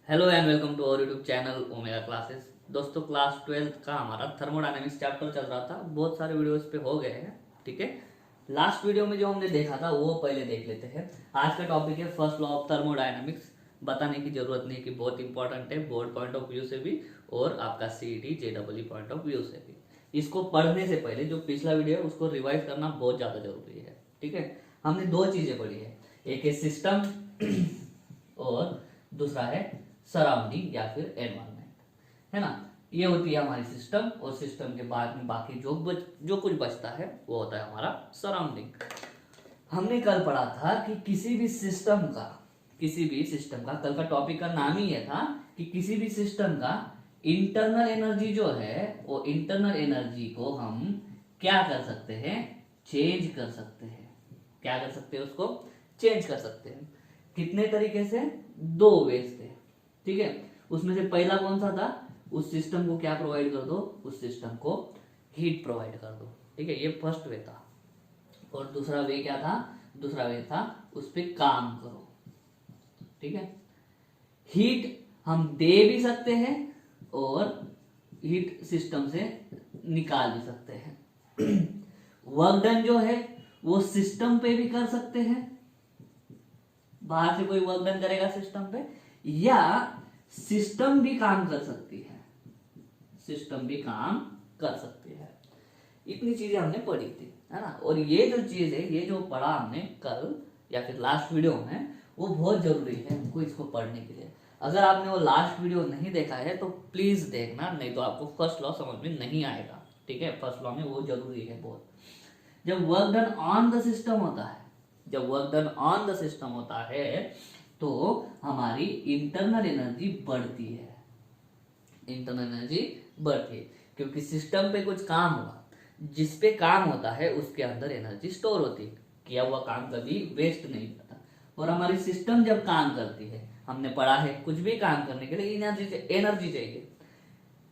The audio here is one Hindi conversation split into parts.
Hello and welcome to our YouTube channel Omega Classes. दोस्तों क्लास 12th का हमारा थर्मोडायनेमिक्स चैप्टर चल रहा था। बहुत सारे वीडियोस पे हो गए हैं, ठीक है। लास्ट वीडियो में जो हमने देखा था वो पहले देख लेते हैं। आज का टॉपिक है फर्स्ट लॉ ऑफ थर्मोडायनेमिक्स। बताने की जरूरत नहीं कि बहुत इंपॉर्टेंट है बोर्ड पॉइंट ऑफ व्यू से भी और आपका CET JW point of view से भी। इसको पढ़ने से पहले जो पिछला वीडियो है उसको रिवाइज करना बहुत ज्यादा जरूरी है, ठीक है। हमने दो चीजें पढ़ी है, एक है सिस्टम और दूसरा है सराउंडिंग या फिर एनवायरनमेंट, है ना। ये होती है हमारी सिस्टम और सिस्टम के बाद में बाकी जो कुछ बचता है वो होता है हमारा सराउंडिंग। हमने कल पढ़ा था कि किसी भी सिस्टम का कल का टॉपिक का नाम ही ये था कि किसी भी सिस्टम का इंटरनल एनर्जी जो है वो इंटरनल एनर्जी को हम क्या कर सकते हैं, चेंज कर सकते हैं। क्या कर सकते हैं, उसको चेंज कर सकते हैं। कितने तरीके से? दो वेज थे, ठीक है। उसमें से पहला कौन सा था? उस सिस्टम को क्या प्रोवाइड कर दो, उस सिस्टम को हीट प्रोवाइड कर दो, ठीक है। ये फर्स्ट वे था। और दूसरा वे क्या था? दूसरा वे था उस पर काम करो, ठीक है। हीट हम दे भी सकते हैं और हीट सिस्टम से निकाल भी सकते हैं। वर्क डन जो है वो सिस्टम पे भी कर सकते हैं, बाहर से कोई वर्क डन करेगा सिस्टम पे, या सिस्टम भी काम कर सकती है, सिस्टम भी काम कर सकती है। इतनी चीजें हमने पढ़ी थी, है ना। और ये जो चीज है, ये जो पढ़ा हमने कल या फिर लास्ट वीडियो में, वो बहुत जरूरी है हमको इसको पढ़ने के लिए। अगर आपने वो लास्ट वीडियो नहीं देखा है तो प्लीज देखना, नहीं तो आपको फर्स्ट लॉ समझ में नहीं आएगा, ठीक है। फर्स्ट लॉ में वो जरूरी है बहुत। जब work done on the system होता है, जब work done on the system होता है तो हमारी इंटरनल एनर्जी बढ़ती है, इंटरनल एनर्जी बढ़ती है, क्योंकि सिस्टम पे कुछ काम हुआ, जिस पे काम होता है उसके अंदर एनर्जी स्टोर होती है। किया हुआ काम कभी वेस्ट नहीं जाता। और हमारी सिस्टम जब काम करती है, हमने पढ़ा है कुछ भी काम करने के लिए एनर्जी चाहिए।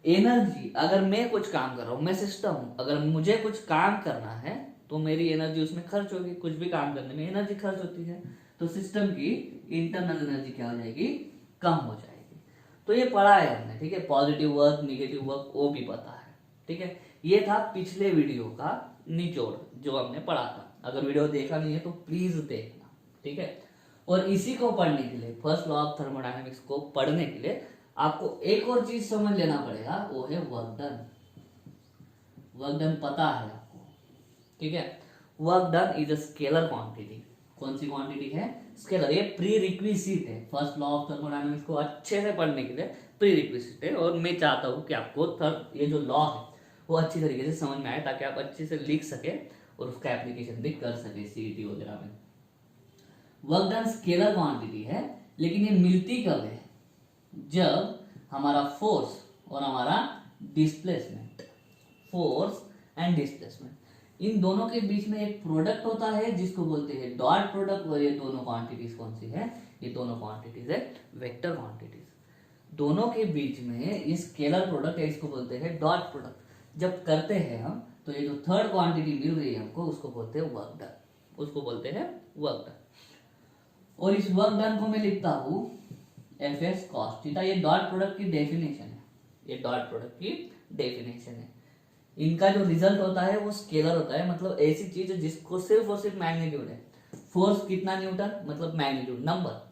एनर्जी, अगर मैं कुछ काम कर रहा हूं, मैं सिस्टम हूं, अगर मुझे कुछ काम करना है तो मेरी एनर्जी उसमें खर्च होगी। कुछ भी काम करने में एनर्जी खर्च होती है, तो सिस्टम की इंटरनल एनर्जी क्या हो जाएगी? कम हो जाएगी। तो ये पढ़ा है हमने, ठीक है। पॉजिटिव वर्क, निगेटिव वर्क, वो भी पता है, ठीक है। ये था पिछले वीडियो का निचोड़ जो हमने पढ़ा था। अगर वीडियो देखा नहीं है तो प्लीज देखना, ठीक है। और इसी को पढ़ने के लिए, फर्स्ट लॉ ऑफ थर्मोडायनेमिक्स को पढ़ने के लिए आपको एक और चीज समझ लेना पड़ेगा, वो है वर्क डन। वर्क डन पता है आपको, ठीक है। Work done is a scalar quantity. कौन सी क्वांटिटी है? स्केलर। ये प्री रिक्विजिट है, फर्स्ट लॉ ऑफ थर्मोडायनेमिक्स को अच्छे से पढ़ने के लिए प्री रिक्विजिट है। और मैं चाहता हूं कि आपको ये जो लॉ है वो अच्छी तरीके से समझ में आए, ताकि आप अच्छे से लिख सके और उसका एप्लीकेशन भी कर सके सीईटी वगैरह में। वर्क डन स्केलर क्वांटिटी है, लेकिन ये मिलती कब है? जब हमारा फोर्स और हमारा डिस्प्लेसमेंट, फोर्स एंड डिस्प्लेसमेंट, इन दोनों के बीच में एक प्रोडक्ट होता है जिसको बोलते हैं डॉट प्रोडक्ट। और ये दोनों क्वांटिटीज कौन सी है? ये दोनों क्वांटिटीज है वेक्टर क्वांटिटीज। दोनों के बीच में ये स्केलर प्रोडक्ट है, इसको बोलते हैं डॉट प्रोडक्ट। जब करते हैं हम तो ये जो थर्ड क्वांटिटी मिल रही है हमको, उसको बोलते हैं वर्क डन, उसको बोलते हैं वर्क डन। और इस वर्क डन को मैं लिखता हूं एफ एस कॉस थीटा। ये डॉट प्रोडक्ट की डेफिनेशन है, ये डॉट प्रोडक्ट की डेफिनेशन है। इनका जो रिजल्ट होता है वो स्केलर होता है, मतलब ऐसी चीज है जिसको सिर्फ और सिर्फ मैग्नीट्यूड है। फोर्स कितना न्यूटन, मतलब मैग्नीट्यूड, नंबर।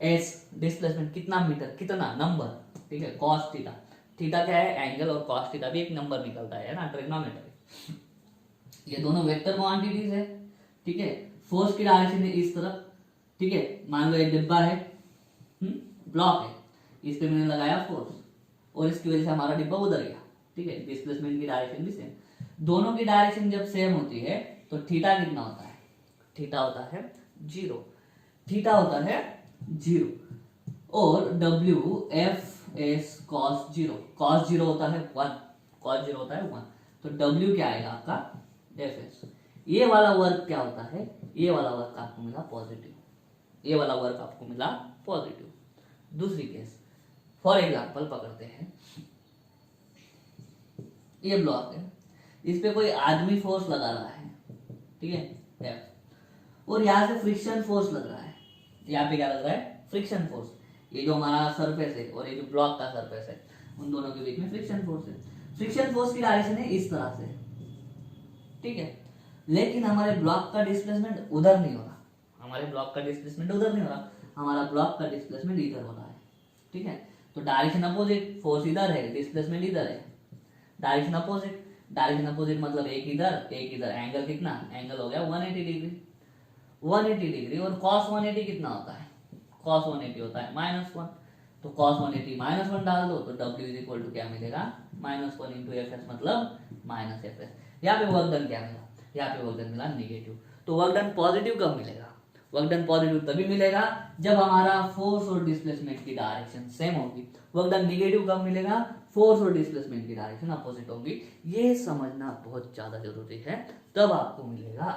एस डिस्प्लेसमेंट कितना मीटर, कितना नंबर, ठीक है। कॉस थीटा, थीटा क्या है? एंगल। और कॉस थीटा भी एक नंबर निकलता है ना, ट्रिग्नोमेट्री। ये दोनों वेक्टर क्वांटिटीज है, ठीक है। फोर्स की डायरेक्शन है इस तरफ, ठीक है। मान लो एक डिब्बा है, ब्लॉक है, इस पे मैंने लगाया फोर्स और इसकी वजह से हमारा डिब्बा उधर गया, ठीक है। डिस्प्लेसमेंट की डायरेक्शन भी सेम। दोनों की डायरेक्शन जब सेम होती है तो थीटा कितना होता है? थीटा होता है 0, थीटा होता है 0। और W F S cos 0, cos 0 होता है 1, कॉस 0 होता है 1। तो डब्ल्यू क्या आएगा आपका? F S. ये वाला वर्क क्या होता है? ये वाला वर्क आपको मिला पॉजिटिव, ये वाला वर्क आपको मिला पॉजिटिव। दूसरी केस, फॉर एग्जांपल पकड़ते हैं, ये ब्लॉक है, इस पे कोई आदमी फोर्स लगा रहा है, ठीक है, एफ। और यहां से फ्रिक्शन फोर्स लग रहा है, यहाँ पे क्या लग रहा है? Friction force. ये जो हमारा सरफेस है और ये जो ब्लॉक का सरफेस है, उन दोनों के बीच में फ्रिक्शन फोर्स है। फ्रिक्शन फोर्स की डायरेक्शन है इस तरह से, ठीक है। लेकिन हमारे ब्लॉक का डिस्प्लेसमेंट उधर नहीं हो रहा, हमारे ब्लॉक का डिस्प्लेसमेंट उधर नहीं हो रहा, हमारा ब्लॉक का डिस्प्लेसमेंट इधर हो रहा है, ठीक है। तो डायरेक्शन अपोजिट, फोर्स इधर है, डिस्प्लेसमेंट इधर है। डायरेक्शन अपोजिट, डायरेक्शन अपोजिट मतलब एक इधर एक इधर, एंगल कितना, एंगल हो गया 180 डिग्री, 180 डिग्री। और cos 180 कितना होता है, cos 180 होता है -1, तो cos 180 -1 डाल दो तो W इज इक्वल टू क्या मिलेगा, -1 इंटू Fs मतलब -Fs। यहाँ पे वर्क डन क्या मिला, यहाँ पे वर्क डन मिला निगेटिव। तो वर्क डन पॉजिटिव कब मिलेगा, वर्क डन पॉजिटिव तभी मिलेगा जब हमारा फोर्स और डिस्प्लेसमेंट की डायरेक्शन सेम होगी। वर्क डन निगेटिव कब मिलेगा, फोर्स और डिस्प्लेसमेंट की डायरेक्शन अपोजिट होगी। ये समझना बहुत ज्यादा जरूरी है, तब आपको मिलेगा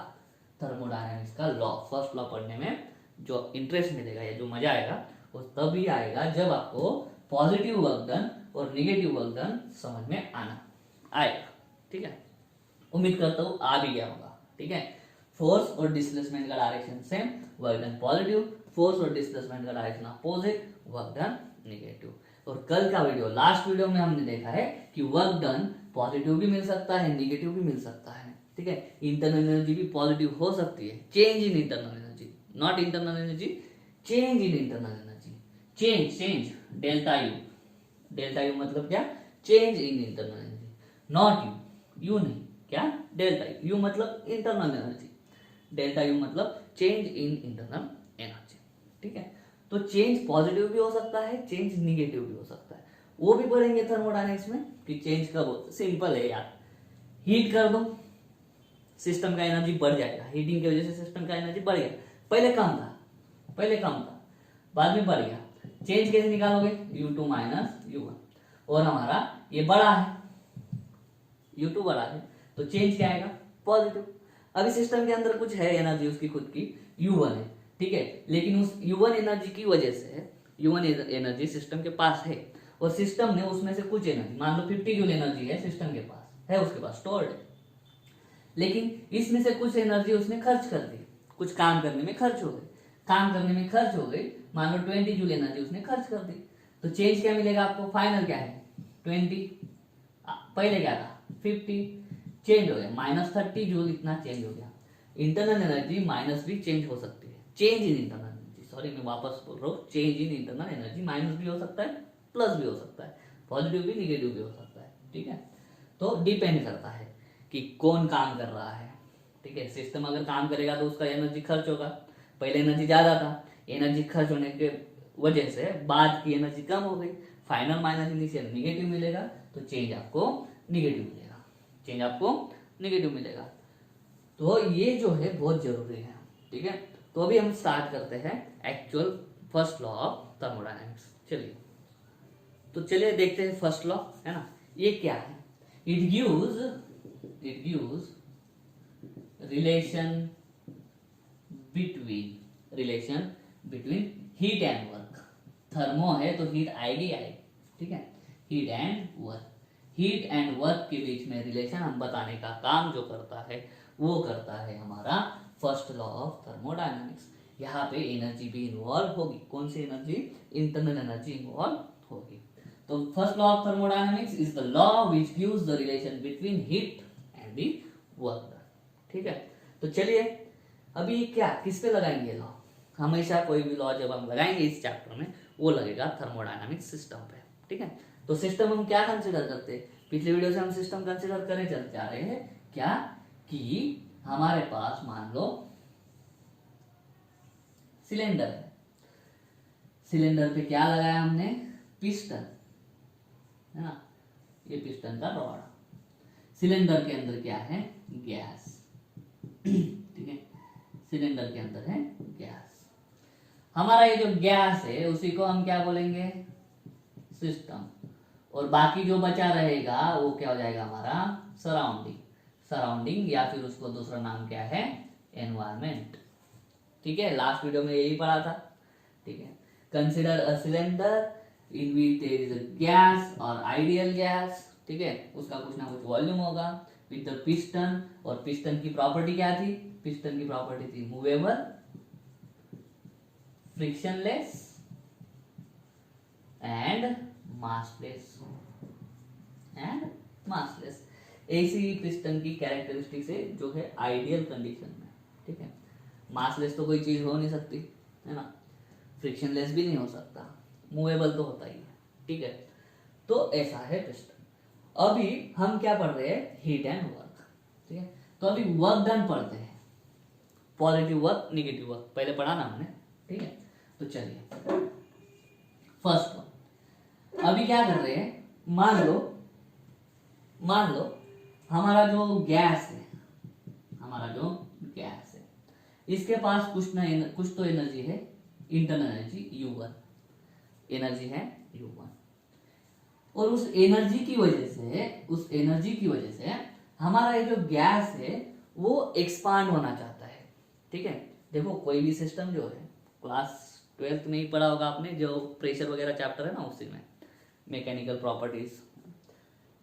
थर्मोडायनामिक्स का लॉ। फर्स्ट लॉ पढ़ने में जो इंटरेस्ट मिलेगा या जो मजा आएगा वो तभी आएगा जब आपको पॉजिटिव वर्क डन और निगेटिव वर्क डन समझ में आना आएगा, ठीक है। उम्मीद करता हूँ आ भी गया होगा, ठीक है। फोर्स और डिस्प्लेसमेंट का direction same, work done positive, force और डिस्प्लेसमेंट का direction opposite, work done negative. और कल का वीडियो, लास्ट वीडियो में हमने देखा है कि वर्क डन पॉजिटिव भी मिल सकता है, निगेटिव भी मिल सकता है, ठीक है। इंटरनल एनर्जी भी पॉजिटिव हो सकती है, change in internal energy, not internal energy, change in internal energy, change delta U, delta U मतलब क्या, change in internal energy, not you नहीं, क्या, डेल्टा यू मतलब इंटरनल एनर्जी, डेल्टा यू मतलब चेंज इन इंटरनल एनर्जी, ठीक है। तो चेंज पॉजिटिव भी हो सकता है, चेंज निगेटिव भी हो सकता है, वो भी पढ़ेंगे थर्मोडायनेमिक्स में कि चेंज कब हो। सिंपल है यार, हीट कर दो, सिस्टम का एनर्जी बढ़ जाएगा, हीटिंग की वजह से सिस्टम का एनर्जी बढ़ गया, पहले कम था, बाद में बढ़ गया। चेंज कैसे निकालोगे, U2 माइनस U1, और हमारा ये बड़ा है, U2 बड़ा है, तो चेंज क्या आएगा, पॉजिटिव। अभी सिस्टम के अंदर कुछ है एनर्जी उसकी खुद की, U1 है, ठीक है। लेकिन उस U1 एनर्जी की वजह से, U1 एनर्जी सिस्टम के पास है और सिस्टम ने उसमें से कुछ एनर्जी, मान लो 50 जूल एनर्जी है सिस्टम के पास, है उसके पास स्टोर्ड है, लेकिन इसमें से कुछ एनर्जी उसने खर्च कर दी, कुछ काम करने में खर्च हो गई, मान लो 20 जूल एनर्जी उसने खर्च कर दी, तो चेंज क्या मिलेगा आपको, फाइनल क्या है 20, पहले क्या था 50, चेंज हो गया -30 जूल, इतना चेंज हो गया। इंटरनल एनर्जी माइनस भी चेंज हो सकती है, change in internal energy, sorry मैं वापस बोल रहा हूँ, change in internal energy minus भी हो सकता है, प्लस भी हो सकता है, पॉजिटिव भी निगेटिव भी हो सकता है, ठीक है। तो डिपेंड करता है कि कौन काम कर रहा है, ठीक है। सिस्टम अगर काम करेगा तो उसका एनर्जी खर्च होगा, पहले एनर्जी ज्यादा था, एनर्जी खर्च होने के वजह से बाद की एनर्जी कम हो गई, फाइनल माइनस इनिशियल निगेटिव मिलेगा, तो चेंज आपको निगेटिव मिलेगा, तो ये जो है बहुत जरूरी है, ठीक है। तो अभी हम स्टार्ट करते हैं actual first law of thermodynamics. चलिए देखते हैं फर्स्ट लॉ, है ना, ये क्या है। It gives relation between heat and work. Thermo है तो हीट आएगी, ठीक है, हीट एंड वर्क के बीच में रिलेशन हम बताने का काम जो करता है वो करता है हमारा फर्स्ट लॉ ऑफ थर्मोडायनामिक्स। यहाँ पे एनर्जी भी इन्वॉल्व होगी, कौन सी एनर्जी, इंटरनल एनर्जी इन्वॉल्व होगी। तो first law of thermodynamics is the law which gives the relation between heat and the work, ठीक है। तो चलिए अभी क्या किस पे लगाएंगे लॉ, हमेशा कोई भी लॉ जब हम लगाएंगे इस चैप्टर में वो लगेगा थर्मोडायनामिक्स सिस्टम पे, ठीक है। तो सिस्टम हम क्या कंसिडर करते हैं, पिछले वीडियो से हम सिस्टम कंसिडर करे चल जा रहे हैं क्या, कि हमारे पास मान लो सिलेंडर है, सिलेंडर पे क्या लगाया हमने, पिस्टन, है ना, ये पिस्टन का रॉड, सिलेंडर के अंदर क्या है, गैस, ठीक है, सिलेंडर के अंदर है गैस। हमारा ये जो गैस है उसी को हम क्या बोलेंगे, सिस्टम, और बाकी जो बचा रहेगा वो क्या हो जाएगा हमारा सराउंडिंग, या फिर उसको दूसरा नाम क्या है, एनवायरमेंट, ठीक है। लास्ट वीडियो में यही पढ़ा था, ठीक है। Consider a cylinder in which there is a gas और आइडियल गैस, ठीक है, उसका कुछ ना कुछ वॉल्यूम होगा विद द पिस्टन, और पिस्टन की प्रॉपर्टी क्या थी, पिस्टन की प्रॉपर्टी थी movable, frictionless and massless, and massless. ऐसी पिस्टन की कैरेक्टरिस्टिक्स है जो है आइडियल कंडीशन में, ठीक है। मासलेस तो कोई चीज हो नहीं सकती, है ना, फ्रिक्शनलेस भी नहीं हो सकता, मूवेबल तो होता ही है, ठीक है। तो ऐसा है पिस्टन। अभी हम क्या पढ़ रहे हैं, हीट एंड वर्क, ठीक है। तो अभी वर्क डन पढ़ते हैं, पॉजिटिव वर्क नेगेटिव वर्क पहले पढ़ा ना हमने, ठीक है। तो चलिए फर्स्ट वन, अभी क्या कर रहे हैं, मान लो हमारा जो गैस है, इसके पास कुछ तो एनर्जी है, इंटरनल एनर्जी U1 एनर्जी है U1, और उस एनर्जी की वजह से हमारा ये जो गैस है वो एक्सपांड होना चाहता है, ठीक है। देखो कोई भी सिस्टम जो है, क्लास 12th में ही पढ़ा होगा आपने, जो प्रेशर वगैरह चैप्टर है ना, उसी में मैकेनिकल प्रॉपर्टीज,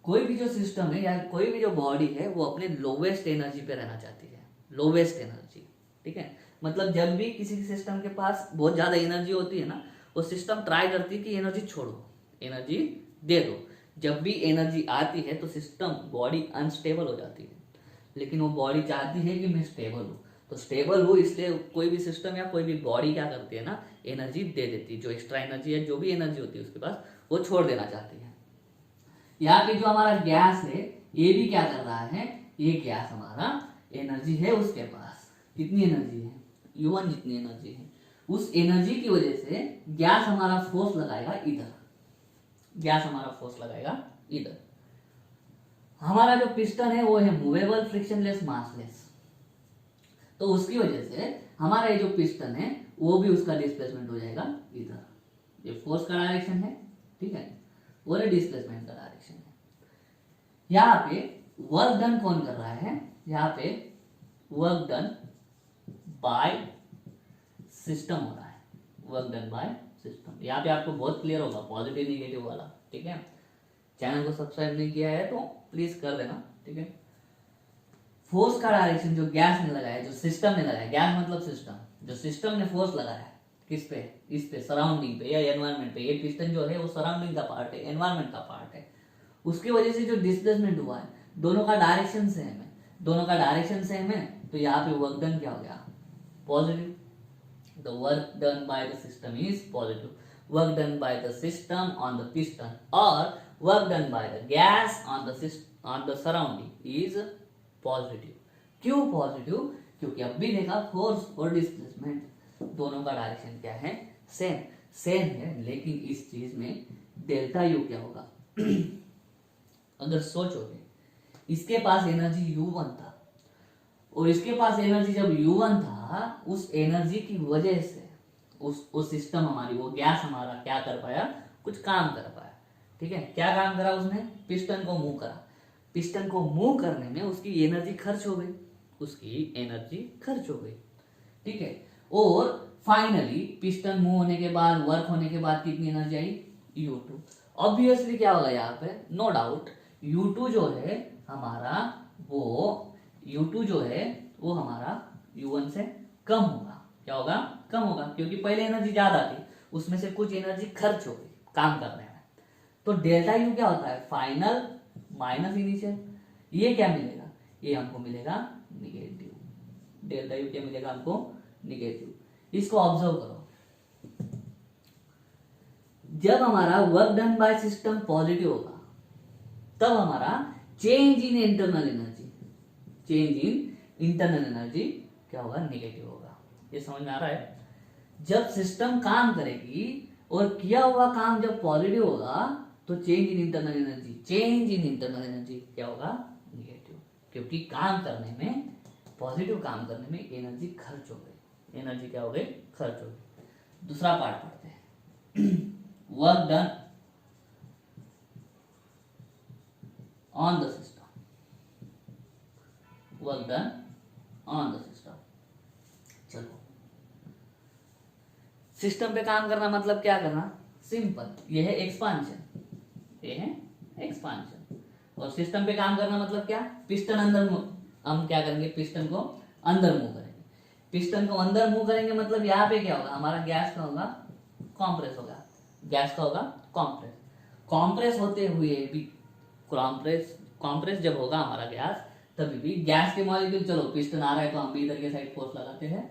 कोई भी जो सिस्टम है या कोई भी जो बॉडी है वो अपने लोवेस्ट एनर्जी पे रहना चाहती है, लोवेस्ट एनर्जी, ठीक है। मतलब जब भी किसी सिस्टम के पास बहुत ज्यादा एनर्जी होती है ना, वो सिस्टम ट्राई करती है कि एनर्जी छोड़ो, एनर्जी दे दो। जब भी एनर्जी आती है तो सिस्टम बॉडी अनस्टेबल हो जाती है, लेकिन वो बॉडी चाहती है कि मैं स्टेबल हूँ, तो स्टेबल हो, इसलिए कोई भी सिस्टम या कोई भी बॉडी क्या करती है ना, एनर्जी दे देती है, जो एक्स्ट्रा एनर्जी है, जो भी एनर्जी होती है उसके पास, वो छोड़ देना चाहती है। यहाँ पे जो हमारा गैस है ये भी क्या कर रहा है, ये गैस हमारा एनर्जी है उसके पास, कितनी एनर्जी है, U1 जितनी एनर्जी है, उस एनर्जी की वजह से गैस हमारा फोर्स लगाएगा इधर, हमारा जो पिस्टन है वो है मूवेबल, फ्रिक्शनलेस, मासलेस, तो उसकी वजह से हमारा ये जो पिस्टन है वो भी उसका डिस्प्लेसमेंट हो जाएगा इधर, ये फोर्स का डायरेक्शन है, ठीक है, और ये डिस्प्लेसमेंट का डायरेक्शन है। यहाँ पे वर्क डन कौन कर रहा है, यहाँ पे वर्क डन बाय सिस्टम हो रहा है, वर्क डन बाय सिस्टम। यहाँ पे आपको बहुत क्लियर होगा पॉजिटिव नेगेटिव वाला, ठीक है। चैनल को सब्सक्राइब नहीं किया है तो प्लीज कर देना, ठीक है। फोर्स का डायरेक्शन जो गैस ने लगाया, जो सिस्टम ने लगाया, गैस मतलब सिस्टम, जो सिस्टम ने फोर्स लगाया किस पे, इस पे, सराउंडिंग पे या एनवायरमेंट पे, ये पिस्टन जो है वो सराउंडिंग का पार्ट है, एनवायरमेंट का पार्ट है, उसकी वजह से जो डिस्प्लेसमेंट हुआ है, दोनों का डायरेक्शन सेम है, तो यहाँ पे वर्क डन क्या हो गया, positive. The work done by the system is positive. Work done by the system on the piston or work done by the gas on the surrounding is positive. क्यों पॉजिटिव, क्योंकि अब भी देखा फोर्स और डिस्प्लेसमेंट दोनों का डायरेक्शन क्या है, सेम है, लेकिन इस चीज में डेल्टा यू क्या होगा अगर सोचोगे, इसके पास एनर्जी U1 था और इसके पास एनर्जी जब U1 था, उस एनर्जी की वजह से उस सिस्टम हमारी, वो गैस हमारा क्या कर पाया, कुछ काम कर पाया, ठीक है। क्या काम करा उसने, पिस्टन को मूव करा, पिस्टन को मूव करने में उसकी एनर्जी खर्च हो गई, ठीक है। और फाइनली पिस्टन मूव होने के बाद, वर्क होने के बाद कितनी एनर्जी आई, U2। ऑब्वियसली क्या होगा यहाँ पे, नो डाउट U2 जो है हमारा, वो U2 जो है वो हमारा U1 से कम होगा, क्या होगा, कम होगा, क्योंकि पहले एनर्जी ज्यादा थी, उसमें से कुछ एनर्जी खर्च हो गई काम करने में। तो डेल्टा यू क्या होता है, फाइनल माइनस इनिशियल, ये क्या मिलेगा, ये हमको मिलेगा निगेटिव, डेल्टा यू क्या मिलेगा हमको, निगेटिव। इसको ऑब्जर्व करो, जब हमारा work done by system positive होगा, तब हमारा चेंज इन इंटरनल एनर्जी क्या होगा, नेगेटिव होगा। ये समझ में आ रहा है, जब सिस्टम काम करेगी और किया हुआ काम जब पॉजिटिव होगा तो चेंज इन इंटरनल एनर्जी क्या होगा, नेगेटिव, क्योंकि काम करने में, पॉजिटिव काम करने में एनर्जी खर्च हो गई, एनर्जी क्या हो गई, खर्च हो गई। दूसरा पार्ट पढ़ते हैं work done on the system, work done on the system. चलो, सिस्टम पे काम करना मतलब क्या करना, सिंपल, ये है एक्सपांशन, और सिस्टम पे काम करना मतलब क्या, पिस्टन अंदर, हम क्या करेंगे, पिस्टन को अंदर मूव करेंगे, मतलब यहाँ पे क्या होगा, हमारा गैस का होगा, कॉम्प्रेस होगा, गैस का होगा कॉम्प्रेस। कॉम्प्रेस होते हुए भी कॉम्प्रेस जब होगा हमारा गैस, तभी भी गैस के मॉलिक्यूल, चलो पिस्टन आ रहा है तो हम भी इधर के साइड फोर्स लगाते हैं,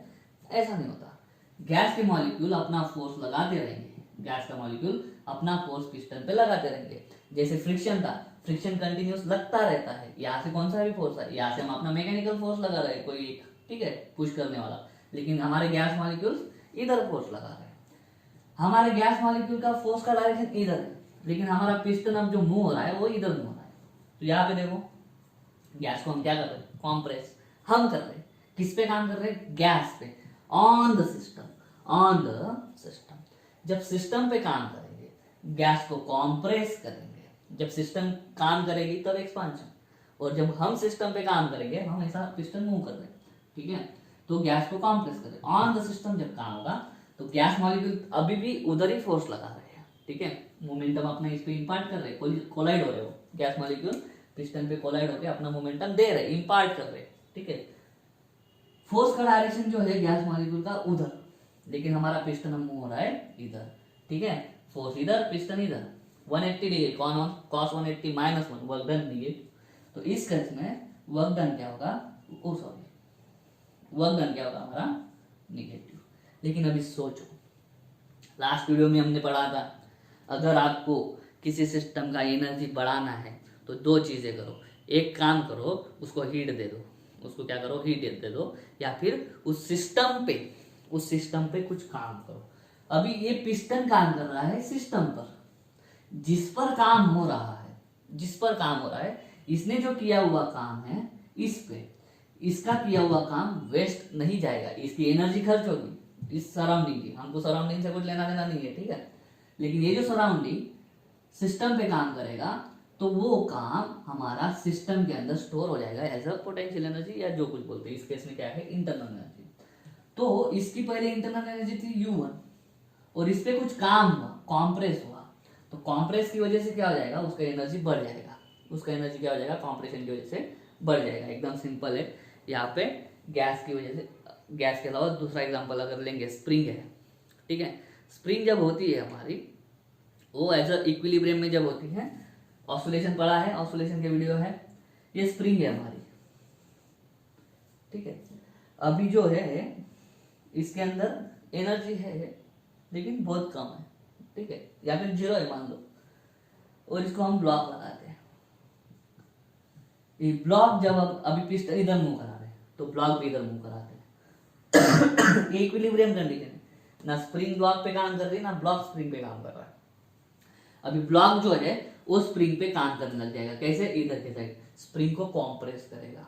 ऐसा नहीं होता। गैस के मॉलिक्यूल अपना फोर्स लगाते रहेंगे, गैस का मॉलिक्यूल अपना फोर्स पिस्टन पे लगाते रहेंगे। जैसे फ्रिक्शन था, फ्रिक्शन कंटिन्यूस लगता रहता है, यहाँ से कौन सा भी फोर्स है, यहाँ से हम अपना मैकेनिकल फोर्स लगा रहे हैं कोई एक, ठीक है, पुश करने वाला, लेकिन हमारे गैस मॉलिक्यूल्स इधर फोर्स लगा रहे हैं। हमारे गैस मॉलिक्यूल का फोर्स का डायरेक्शन इधर है, लेकिन हमारा पिस्टन अब जो मूव हो रहा है वो इधर मूव हो रहा है। तो यहाँ पे देखो गैस को हम क्या कर रहे हैं, कॉम्प्रेस हम कर रहे हैं। किस पे काम कर रहे हैं, गैस पे, on the system, on the system. जब सिस्टम पे काम करेंगे गैस को कॉम्प्रेस करेंगे, जब सिस्टम काम करेगी तब एक्सपांशन, और जब हम सिस्टम पे काम करेंगे हम ऐसा पिस्टन मूव कर रहे हैं, ठीक है, तो गैस को कॉम्प्रेस करें। ऑन द सिस्टम जब काम होगा तो गैस मॉलिक्यूल अभी भी उधर ही फोर्स लगा रहे हैं, ठीक है, मोमेंटम अपना इस पे इंपार्ट कर रहे हैं, कोलाइड हो रहे हो, गैस मॉलिक्यूल पिस्टन पे कोलाइड होकर अपना मोमेंटम दे रहे, इंपार्ट कर रहे, ठीक है। फोर्स का डायरेक्शन जो है गैस मॉलिक्यूल का उधर, लेकिन हमारा पिस्टन मूव हो रहा है इधर, ठीक है, फोर्स इधर degree 180 degree, cos 180 -1 work done negative. तो इस केस में वर्क डन क्या होगा, वर्क डन क्या होगा हमारा निगेटिव। लेकिन अभी सोचो, लास्ट वीडियो में हमने पढ़ा था अगर आपको किसी सिस्टम का एनर्जी बढ़ाना है तो दो चीजें करो, एक काम करो उसको हीट दे दो, उसको क्या करो, हीट दे दो, या फिर उस सिस्टम पे कुछ काम करो। अभी ये पिस्टन काम कर रहा है सिस्टम पर, जिस पर काम हो रहा है, इसने जो किया हुआ काम है इस पे, इसका किया हुआ काम वेस्ट नहीं जाएगा, इसकी एनर्जी खर्च होगी इस सराउंडिंग की, हमको सराउंडिंग से कुछ लेना देना नहीं है, ठीक है, लेकिन ये जो सराउंडिंग सिस्टम पे काम करेगा तो वो काम हमारा सिस्टम के अंदर स्टोर हो जाएगा एज अ पोटेंशियल एनर्जी, या जो कुछ बोलते हैं, इस केस में क्या है, इंटरनल एनर्जी। तो इसकी पहले इंटरनल एनर्जी थी U1, और इस पे कुछ काम हुआ, कॉम्प्रेस हुआ, तो कॉम्प्रेस की वजह से क्या हो जाएगा, उसका एनर्जी बढ़ जाएगा, उसका एनर्जी क्या हो जाएगा, कॉम्प्रेशन की वजह से बढ़ जाएगा। एकदम सिंपल है। यहाँ पे गैस की वजह से, गैस के अलावा दूसरा एग्जांपल अगर लेंगे, स्प्रिंग है, ठीक है, स्प्रिंग जब होती है हमारी, वो एज अ इक्विलिब्रियम में जब होती है, ऑसिलेशन पढ़ा है, ऑसिलेशन के वीडियो है, ये स्प्रिंग है हमारी, ठीक है। अभी जो है इसके अंदर एनर्जी है लेकिन बहुत कम है, ठीक है, या फिर 0 है मान लो, और इसको हम ब्लॉक लगाते हैं। ये ब्लॉक जब अभी पिस्टन इधर मूव करा रहे हैं तो ब्लॉक भी इधर मूव कराते हैं। ये इक्विलिब्रियम कंडीशन है, ना स्प्रिंग ब्लॉक पे काम कर रही है ना ब्लॉक स्प्रिंग पे काम कर रहा है। अभी ब्लॉक जो है वो स्प्रिंग पे काम करने लग जाएगा, कैसे, इधर के साइड स्प्रिंग को कॉम्प्रेस करेगा,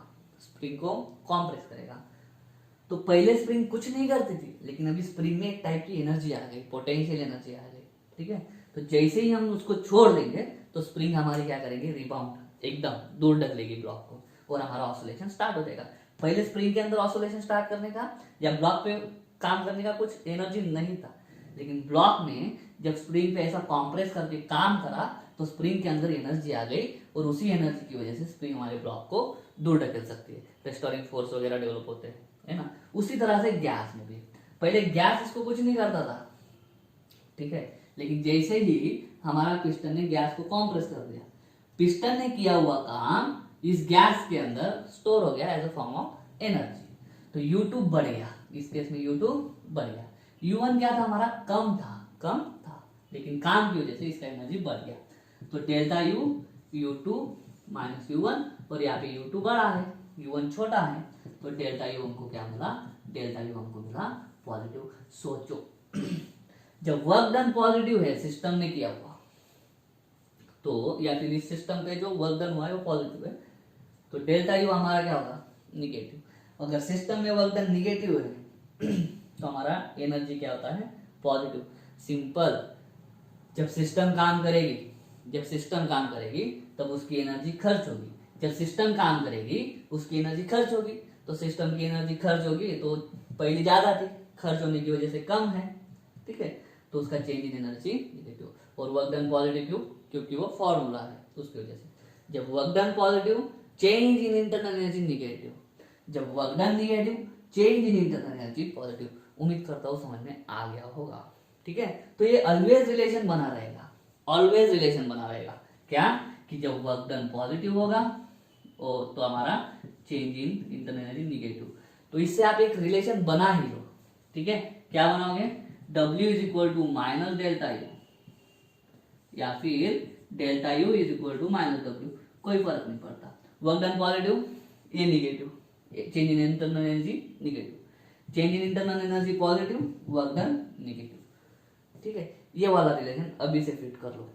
तो पहले स्प्रिंग कुछ नहीं करती थी, लेकिन अभी स्प्रिंग में एक टाइप की एनर्जी आ गई, पोटेंशियल एनर्जी आ गई, ठीक है। तो जैसे ही हम उसको छोड़ देंगे तो स्प्रिंग हमारी क्या करेंगे, रिबाउंड एकदम दूर ढक लेगी ब्लॉक को, और हमारा ऑसिलेशन स्टार्ट हो जाएगा। पहले स्प्रिंग के अंदर ऑसिलेशन स्टार्ट करने का या ब्लॉक पे काम करने का कुछ एनर्जी नहीं था, लेकिन ब्लॉक में जब स्प्रिंग पे ऐसा कॉम्प्रेस करके काम करा तो स्प्रिंग के अंदर एनर्जी आ गई, और उसी एनर्जी की वजह से स्प्रिंग हमारे ब्लॉक को दूर ढकेल सकती है, रेस्टोरिंग फोर्स वगैरह डेवलप होते हैं, है ना। उसी तरह से गैस में भी, पहले गैस इसको कुछ नहीं करता था, ठीक है, लेकिन जैसे ही हमारा पिस्टन ने गैस को कॉम्प्रेस कर दिया, पिस्टन ने किया हुआ काम इस गैस के अंदर स्टोर हो गया as a form of energy, तो U2 बढ़ गया, इस केस में U2 बढ़ गया। U1 क्या था हमारा, कम था, लेकिन काम की वजह से इसका एनर्जी बढ़ गया, तो delta U U2 minus U1, और यहाँ पे U2 बड़ा है, U1 छोटा है, तो डेल्टा U हमको क्या मिला, डेल्टा U हमको मिला पॉजिटिव। सोचो जब वर्क डन पॉजिटिव है सिस्टम ने किया हुआ, तो या फिर इस सिस्टम पे जो वर्क डन हुआ है वो पॉजिटिव है, तो डेल्टा U हमारा क्या होगा, निगेटिव। अगर सिस्टम में वर्क डन निगेटिव है तो हमारा एनर्जी क्या होता है, पॉजिटिव। सिंपल, जब सिस्टम काम करेगी तब उसकी एनर्जी खर्च होगी, जब सिस्टम काम करेगी उसकी एनर्जी खर्च होगी, तो सिस्टम की एनर्जी खर्च होगी तो पहले ज्यादा थी, खर्च होने की वजह से कम है, ठीक है, तो उसका चेंज इन एनर्जी निगेटिव। और वर्क डन पॉजिटिव क्यों, क्योंकि वो फॉर्मूला है, तो उसकी वजह से। जब work done positive, change in internal energy negative, जब work done negative, change in internal energy positive. उम्मीद करता हूँ समझ में आ गया होगा। ठीक है, तो ये ऑलवेज रिलेशन बना रहेगा, ऑलवेज रिलेशन बना रहेगा। क्या कि जब वर्क डन पॉजिटिव होगा और तो हमारा change in internal energy negative, तो इससे आप एक रिलेशन बना ही लो। ठीक है, क्या बनाओगे, W is equal to minus delta U या फिर delta U is equal to minus W, कोई फर्क नहीं पड़ता। वर्क डन पॉजिटिव, ये negative, change in internal energy negative, change in internal energy positive, work done negative. ठीक है, ये वाला रिलेशन अभी से फिट कर लो।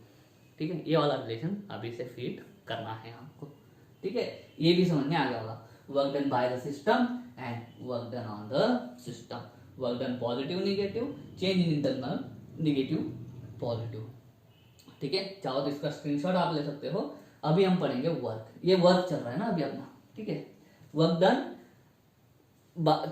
ठीक है, ये वाला रिलेशन अभी से फिट करना है आपको। ठीक है, ये भी समझ में आ गया होगा, work done by the system and work done on the system, work done positive negative, change in internal negative positive. ठीक है, चाहो तो इसका स्क्रीनशॉट आप ले सकते हो। अभी हम पढ़ेंगे वर्क, ये वर्क चल रहा है ना अभी अपना। ठीक है, work done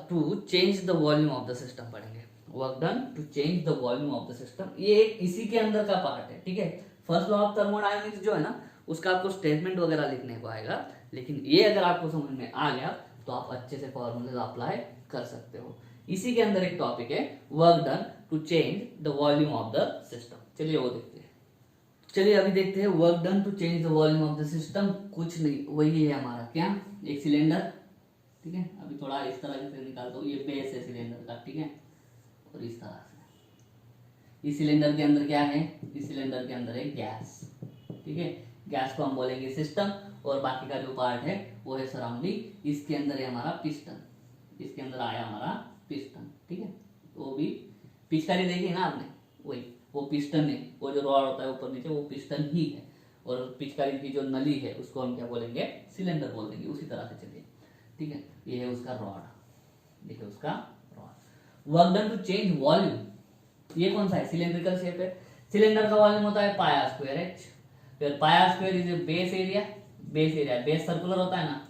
to change the volume of the system पढ़ेंगे, work done to change the volume of the system, ये एक इसी के अंदर का पार्ट है। ठीक है, फर्स्ट लॉ ऑफ थर्मोडायनेमिक्स जो है ना, उसका आपको स्टेटमेंट वगैरह लिखने को आएगा, लेकिन ये अगर आपको समझ में आ गया तो आप अच्छे से फॉर्मूले अप्लाई कर सकते हो। इसी के अंदर एक टॉपिक है work done to change the volume of the system. चलिए वो देखते हैं। चलिए अभी देखते हैं work done to change the volume of the system, कुछ नहीं, वही है हमारा क्या, एक सिलेंडर। ठीक है, अभी थोड़ा इस तरह से निकालता हूँ, ये बेस है सिलेंडर का। ठीक है, और इस तरह से इस सिलेंडर के अंदर क्या है, इस सिलेंडर के अंदर है गैस। ठीक है, गैस को हम बोलेंगे सिस्टम, और बाकी का जो पार्ट है वो है सराउंडिंग। इसके अंदर है हमारा पिस्टन, इसके अंदर आया हमारा पिस्टन। ठीक है, वो भी पिचकारी देखी है ना आपने, वही वो पिस्टन है, वो जो रॉड होता है ऊपर नीचे वो पिस्टन ही है, और पिचकारी की जो नली है उसको हम क्या बोलेंगे, सिलेंडर बोल देंगे। उसी तरह से चलिए। ठीक है, ये है उसका रॉड, देखिए उसका rod. Work done to change volume, ये कौन सा है, सिलेंड्रिकल शेप है, सिलेंडर का वॉल्यूम होता है पाया स्क्वायर एच, फिर पाया square is base area, base area, base circular होता है ना,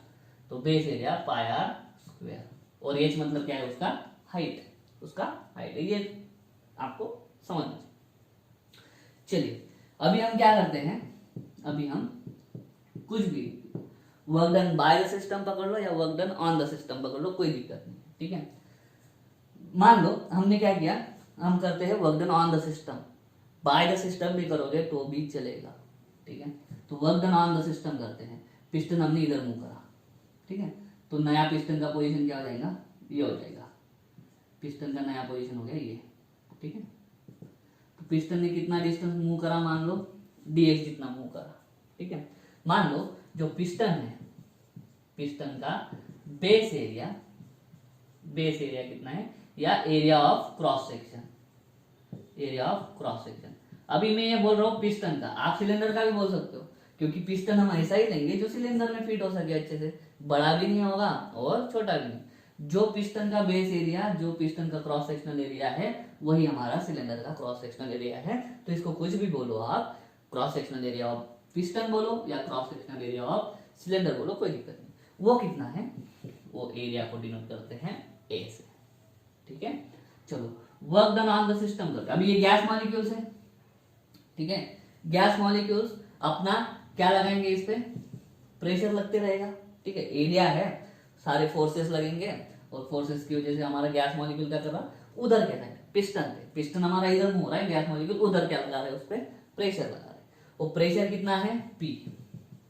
तो बेस एरिया पाया स्क्वायर, और एच मतलब क्या है, उसका हाइट, उसका हाइट है, ये आपको समझना चाहिए। चलिए अभी हम क्या करते हैं, अभी हम कुछ भी work done by the system पकड़ लो या work done on the system पकड़ लो, कोई दिक्कत नहीं। ठीक है, मान लो हमने क्या किया, हम करते हैं work done on the system, bye the system भी करोगे तो भी चलेगा। ठीक है, तो work done on the system करते हैं, पिस्टन हमने इधर मूव करा। ठीक है, तो नया पिस्टन का पोजीशन क्या हो जाएगा, ये हो जाएगा, पिस्टन का नया पोजीशन हो गया ये। ठीक है, तो पिस्टन ने कितना डिस्टेंस मूव करा, मान लो dx जितना मूव करा। ठीक है, मान लो जो पिस्टन है, पिस्टन का बेस एरिया, बेस एरिया कितना है, या area of cross section, area of cross section. अभी मैं ये बोल रहा हूँ पिस्टन का, आप सिलेंडर का भी बोल सकते हो, क्योंकि पिस्टन हम ऐसा ही लेंगे जो सिलेंडर में फिट हो सके अच्छे से, बड़ा भी नहीं होगा और छोटा भी नहीं। जो पिस्टन का बेस एरिया, जो पिस्टन का क्रॉस सेक्शनल एरिया है, वही हमारा सिलेंडर का क्रॉस सेक्शनल एरिया है। तो इसको कुछ भी बोलो आप, cross sectional area of piston बोलो या cross sectional area of cylinder बोलो, कोई दिक्कत नहीं। वो कितना है, वो एरिया को डिनोट करते हैं ए से। ठीक है, चलो work done on the system करते। अभी ये गैस मॉलिक्यूल्स है। ठीक है, गैस मॉलिक्यूल्स अपना क्या लगाएंगे, इस पे प्रेशर लगते रहेगा। ठीक है, एरिया है, सारे फोर्सेस लगेंगे, और फोर्सेस की वजह से हमारा गैस मॉलिक्यूल क्या कर रहा, उधर क्या है, पिस्टन पे, पिस्टन हमारा इधर मूव हो रहा है, गैस मॉलिक्यूल उधर क्या लगा रहे हैं, उस पर प्रेशर लगा रहे हैं। और प्रेशर कितना है, पी,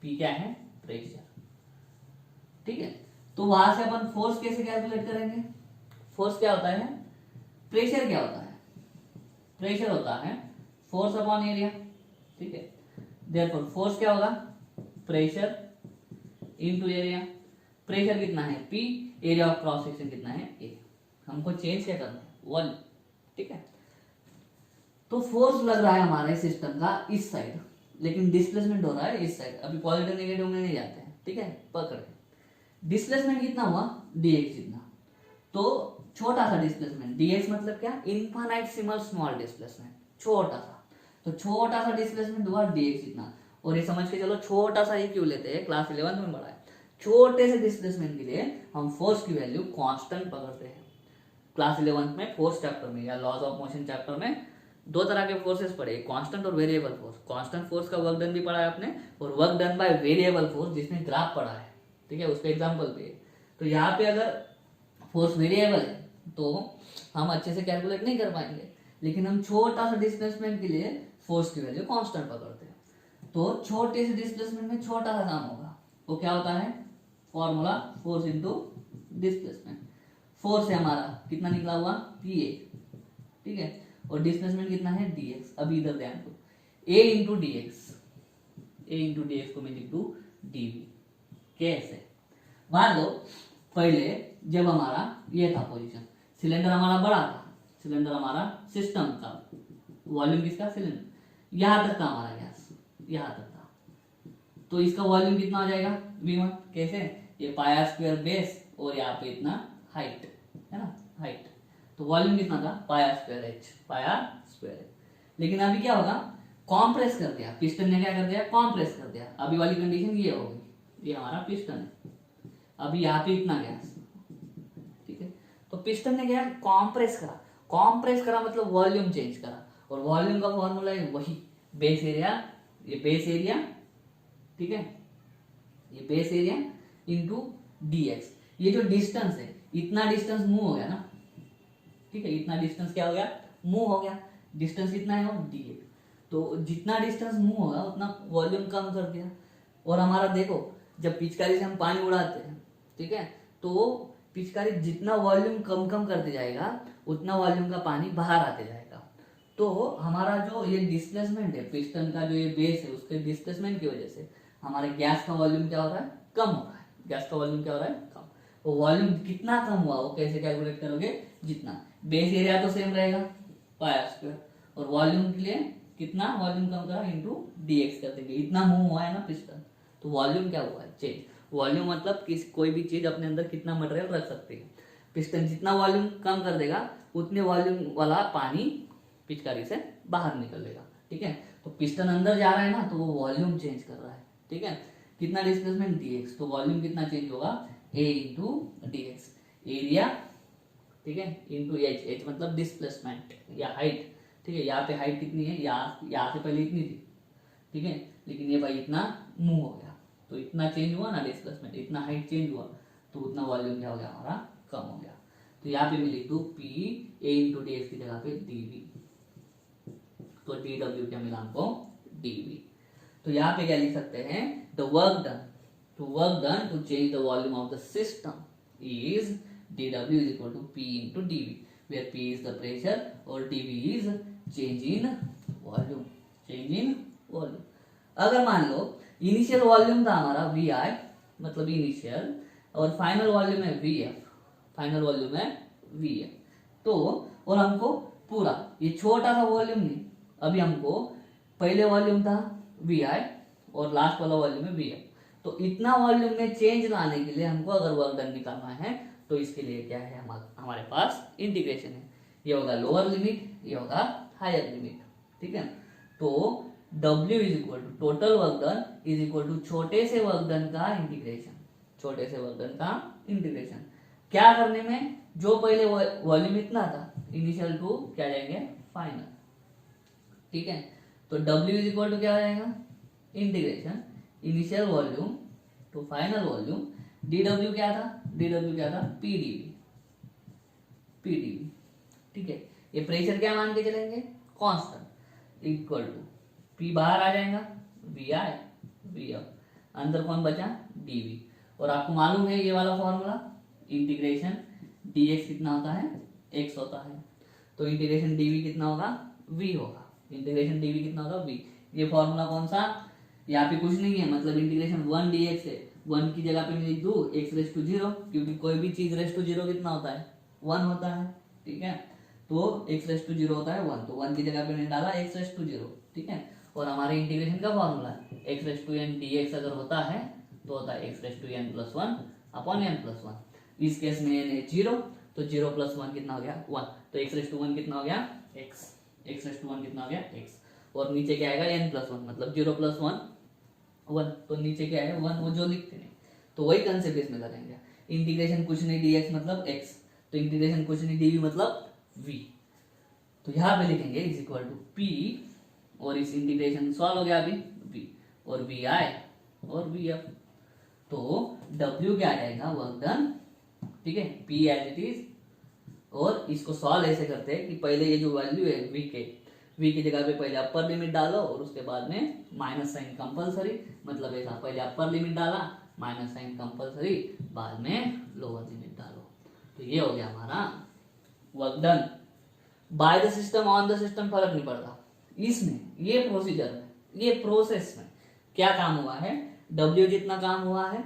पी क्या है, प्रेशर। ठीक है, तो वहां से अपन फोर्स कैसे कैलकुलेट करेंगे, फोर्स क्या होता है, प्रेशर क्या होता है, प्रेशर होता है फोर्स अपॉन एरिया। ठीक है, देयरफॉर फोर्स क्या होगा, प्रेशर इनटू एरिया। प्रेशर कितना है, P, area of cross section कितना है, ए। हमको चेंज क्या करना है, वॉल्यूम। ठीक है, तो फोर्स लग रहा है हमारे सिस्टम का इस साइड, लेकिन डिस्प्लेसमेंट हो रहा है इस साइड। अभी पॉजिटिव नेगेटिव में नहीं जाते हैं। ठीक है, पकड़, डिस्प्लेसमेंट कितना हुआ, dx जितना, तो छोटा सा डिस्प्लेसमेंट, dx मतलब क्या, इनफाइनाइटेसिमल स्मॉल डिस्प्लेसमेंट, छोटा सा, तो छोटा सा डिस्प्लेसमेंट हुआ dx जितना। और ये समझ के चलो छोटा सा ही क्यों लेते हैं, क्लास 11 में पढ़ा है, छोटे से डिस्प्लेसमेंट के लिए हम फोर्स की वैल्यू कांस्टेंट पकड़ते हैं। क्लास 11 में फोर्स चैप्टर में या लॉज ऑफ मोशन चैप्टर में दो तरह के फोर्सेस पढ़े, कांस्टेंट और वेरिएबल फोर्स। कांस्टेंट फोर्स का वर्क डन भी पढ़ा है आपने, और work done by variable force जिसमें ग्राफ पढ़ा है। ठीक है, उसका एग्जांपल भी है। तो यहाँ पे अगर फोर्स वेरिएबल है तो हम अच्छे से कैलकुलेट नहीं कर पाएंगे, लेकिन हम छोटा सा डिस्प्लेसमेंट के लिए फोर्स की वैल्यू कांस्टेंट पकड़ते हैं। तो छोटे से डिस्प्लेसमेंट में छोटा सा काम होगा, वो क्या होता है, formula force into displacement. Force है हमारा कितना निकला हुआ, पी ए, ठीक है, और डिस्प्लेसमेंट कितना है, डी एक्स। अभी इधर ध्यान दो, ए इंटू डी एक्स, ए इंटू डी एक्स को मैं लिख दू डी वी। कैसे, मान लो पहले जब हमारा ये था पोजीशन, सिलेंडर हमारा बड़ा था, सिलेंडर हमारा सिस्टम का वॉल्यूम किसका, सिलेंडर, यहां तक था हमारा गैस, यहां तक था, तो इसका वॉल्यूम कितना हो जाएगा, V1। कैसे, ये पाया स्क्वायर बेस और यहाँ पे इतना हाइट है ना, हाइट, तो वॉल्यूम कितना था, पाया स्क्वायर एच, पाया स्क्वायर एच। लेकिन अभी क्या होगा, कॉम्प्रेस कर दिया, पिस्टन ने क्या कर दिया, कॉम्प्रेस कर दिया। अभी वाली कंडीशन ये होगी, ये हमारा पिस्टन है, अभी यहाँ पे इतना गैस, ठीक है, तो पिस्टन ने क्या कॉम्प्रेस करा, कॉम्प्रेस करा मतलब वॉल्यूम चेंज करा, और वॉल्यूम का फॉर्मूला है वही बेस एरिया, ये बेस एरिया, ठीक है, ये base area into D x. ये जो डिस्टेंस है, इतना डिस्टेंस मूव हो गया ना, ठीक है, इतना डिस्टेंस क्या हो गया, मूव हो गया, डिस्टेंस कितना है वो डी एक्स। तो जितना डिस्टेंस मूव होगा उतना वॉल्यूम कम कर दिया। और हमारा देखो, जब पिचकारी से हम पानी उड़ाते हैं, ठीक है, तो पिचकारी जितना वॉल्यूम कम कम करते जाएगा उतना वॉल्यूम का पानी बाहर आते जाएगा। तो हमारा जो ये डिस्प्लेसमेंट है पिस्टन का, जो ये बेस है, उसके डिस्प्लेसमेंट की वजह से हमारे गैस का वॉल्यूम क्या हो रहा है, कम हो रहा है, गैस का वॉल्यूम क्या हो रहा है, कम। वो वॉल्यूम कितना कम हुआ वो कैसे कैलकुलेट करोगे, जितना बेस एरिया तो सेम रहेगा पाया स्क्वायर, और वॉल्यूम के लिए कितना वॉल्यूम कम करा इंटू डी एक्स कर देंगे, इतना मूव हुआ है ना पिस्टन, तो वॉल्यूम क्या हुआ है, चेंज। वॉल्यूम मतलब कोई भी चीज अपने अंदर कितना मटेरियल रख सकती है, पिस्टन जितना वॉल्यूम कम कर देगा उतने वॉल्यूम वाला पानी पिचकारी से बाहर निकलेगा, ठीक है। तो पिस्टन अंदर जा रहा है ना, तो वो वॉल्यूम चेंज कर रहा है, ठीक है। कितना डिस्प्लेसमेंट डी एक्स, तो वॉल्यूम कितना चेंज होगा, ए इंटू डी एक्स, एरिया, ठीक है, इंटू एच, एच मतलब डिस्प्लेसमेंट या हाइट, ठीक है। यहाँ पे हाइट कितनी है, यहाँ से पहले इतनी थी, ठीक है, लेकिन ये भाई इतना मूव हो गया, तो इतना चेंज हुआ ना डिस्प्लेसमेंट, इतना हाइट चेंज हुआ, तो उतना वॉल्यूम क्या हो गया, हमारा कम हो गया। तो यहाँ पे मैं लिख दू P A into D x की जगह पे डी वी, तो डी डब्ल्यू क्या मिला हमको, डी वी। तो यहाँ पे क्या लिख सकते हैं, the work done to change the volume of the system is dw is equal to p into dv, where p is the pressure और dv is change in volume। अगर मान लो इनिशियल वॉल्यूम था हमारा vi, मतलब इनिशियल, और फाइनल वॉल्यूम है vf, फाइनल वॉल्यूम है vf, तो और हमको पूरा ये छोटा सा वॉल्यूम नहीं, अभी हमको पहले वॉल्यूम था vi और लास्ट वाला वॉल्यूम है vf, तो इतना वॉल्यूम में चेंज लाने के लिए हमको अगर वर्क डन निकालना है, तो इसके लिए क्या है, हमारे पास इंटीग्रेशन है, ये होगा लोअर लिमिट, ये होगा हायर लिमिट, ठीक है। तो W is equal to total work done is equal to छोटे से वर्क डन का इंटीग्रेशन, छोटे से वर्क डन का इंटीग्रेशन। क्या करने में, जो पहले वॉल्यूम इतना था इनिशियल टू क्या जाएंगे फाइनल, ठीक है। तो W इज इक्वल टू क्या हो जाएगा, integration initial volume to final volume, dw क्या था, dw क्या था, pdv, ठीक है। ये प्रेशर क्या मान के चलेंगे, कांस्टेंट, इक्वल टू p बाहर आ जाएगा vi vf, अंदर कौन बचा, dv, और आपको मालूम है ये वाला फॉर्मूला, इंटीग्रेशन dx कितना होता है, x होता है, तो इंटीग्रेशन dv कितना होगा, v होगा, इंटीग्रेशन dv कितना होगा, v। ये फॉर्मूला कौन सा, यहाँ पे कुछ नहीं है, मतलब इंटीग्रेशन 1 dx है, 1 की जगह पे मैं लिख दू x रेस टू 0, क्योंकि कोई भी चीज रेस टू 0 कितना होता है, 1 होता है, ठीक है। तो x रेस टू 0 होता है 1, तो 1 की जगह पे मैंने डाला x रेस टू 0, ठीक है। और हमारे इंटीग्रेशन का फॉर्मूला है x raise to n dx, अगर होता है तो होता है x raise to n plus 1 upon n plus 1। इस केस में n है 0, तो 0 प्लस 1 कितना हो गया 1, तो x रेस टू 1 कितना हो गया x, x रेस टू 1 कितना हो गया x, और नीचे क्या आएगा n प्लस 1, मतलब 0 प्लस 1 1, तो नीचे क्या है 1, वो जो लिखते हैं, तो वही कंसेप्ट इसमें करेंगे। इंटीग्रेशन कुछ नहीं dx मतलब x, तो इंटीग्रेशन कुछ नहीं dv मतलब v, तो यहाँ पे लिखेंगे इज इक्वल टू p, और इस इंटीग्रेशन सॉल्व हो गया अभी v, और vi और vf, तो w क्या आ जाएगा, वर्क डन, ठीक है, p एज इट इज, और इसको सॉल्व ऐसे करते हैं कि पहले ये जो वैल्यू है वी की जगह पे पहले अपर लिमिट डालो और उसके बाद में माइनस साइन कंपलसरी, मतलब ऐसा पहले अपर लिमिट डाला माइनस साइन कंपलसरी, बाद में लोअर लिमिट डालो। तो ये हो गया हमारा work done by the system on the system, फर्क नहीं पड़ता। इसमें ये प्रोसीजर में ये प्रोसेस में क्या काम हुआ है, W जितना काम हुआ है,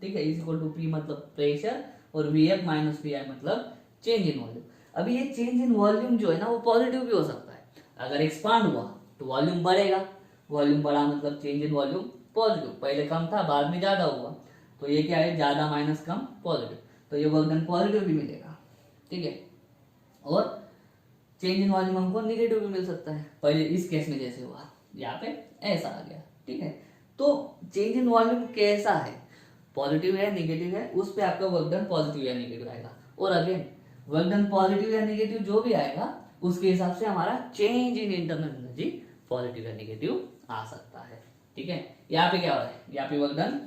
ठीक है, इज इक्वल टू P मतलब प्रेशर और VF माइनस VI मतलब चेंज इन वॉल्यूम। अभी ये चेंज इन वॉल्यूम जो है ना वो पॉजिटिव भी हो सकता है। अगर एक्सपांड हुआ तो वॉल्यूम बढ़ेगा, वॉल्यूम बढ़ा मतलब चेंज इन वॉल्यूम पॉजिटिव, पहले कम था बाद में ज्यादा हुआ, तो ये क्या है, ज्यादा माइनस कम पॉजिटिव, तो ये वर्क डन पॉजिटिव भी मिलेगा, ठीक है। और चेंज इन वॉल्यूम हमको निगेटिव भी मिल सकता है, पहले इस केस में जैसे हुआ, यहाँ पे ऐसा आ गया, ठीक है। तो चेंज इन वॉल्यूम कैसा है, पॉजिटिव है नेगेटिव है, उस पे आपका वर्क डन पॉजिटिव या नेगेटिव आएगा। और अगेन वर्क डन पॉजिटिव या नेगेटिव जो भी आएगा उसके हिसाब से हमारा change in internal energy positive या नेगेटिव आ सकता है, ठीक है। यहाँ पे क्या हो रहा है, यहाँ पे वर्क डन